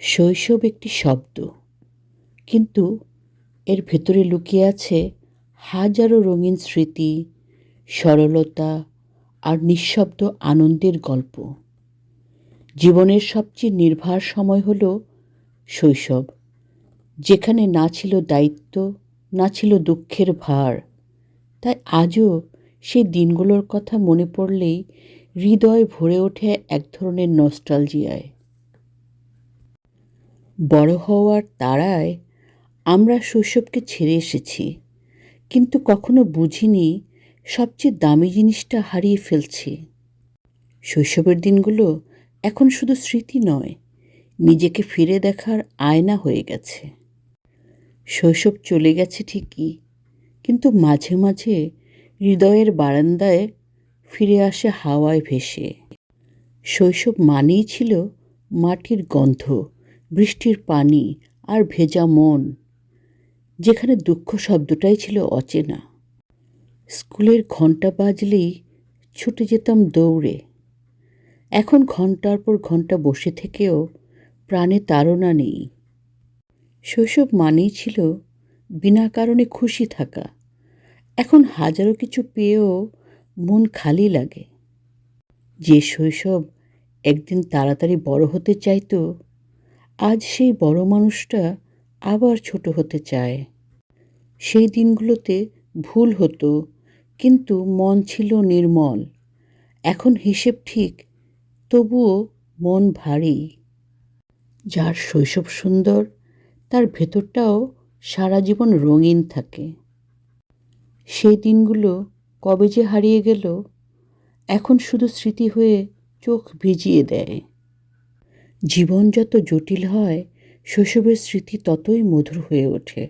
শৈশব একটি শব্দ, কিন্তু এর ভেতরে লুকিয়ে আছে হাজারো রঙিন স্মৃতি, সরলতা আর নিঃশব্দ আনন্দের গল্প। জীবনের সবচেয়ে নির্ভার সময় হলো শৈশব, যেখানে না ছিল দায়িত্ব, না ছিল দুঃখের ভার। তাই আজও সেই দিনগুলোর কথা মনে পড়লেই হৃদয় ভরে ওঠে এক ধরনের নস্টালজিয়ায়। বড় হওয়ার তাড়ায় আমরা শৈশবকে ছেড়ে এসেছি, কিন্তু কখনো বুঝিনি সবচেয়ে দামি জিনিসটা হারিয়ে ফেলছি। শৈশবের দিনগুলো এখন শুধু স্মৃতি নয়, নিজেকে ফিরে দেখার আয়না হয়ে গেছে। শৈশব চলে গেছে ঠিকই, কিন্তু মাঝে মাঝে হৃদয়ের বারান্দায় ফিরে আসে হাওয়ায় ভেসে। শৈশব মানেই ছিল মাটির গন্ধ, বৃষ্টির পানি আর ভেজা মন, যেখানে দুঃখ শব্দটাই ছিল অচেনা। স্কুলের ঘন্টা বাজলেই ছুটে যেতাম দৌড়ে। এখন ঘন্টার পর ঘন্টা বসে থেকেও প্রাণে তাড়না নেই। শৈশব মানেই ছিল বিনা কারণে খুশি থাকা। এখন হাজারো কিছু পেয়েও মন খালি লাগে। যে শৈশব একদিন তাড়াতাড়ি বড় হতে চাইতো, আজ সেই বড় মানুষটা আবার ছোট হতে চায়। সেই দিনগুলোতে ভুল হতো, কিন্তু মন ছিল নির্মল। এখন হিসেব ঠিক, তবুও মন ভারী। যার শৈশব সুন্দর, তার ভেতরটাও সারা জীবন রঙিন থাকে। সেই দিনগুলো কবে যে হারিয়ে গেল, এখন শুধু স্মৃতি হয়ে চোখ ভিজিয়ে দেয়। জীবন যত জটিল হয়, শৈশবের স্মৃতি ততই মধুর হয়ে ওঠে।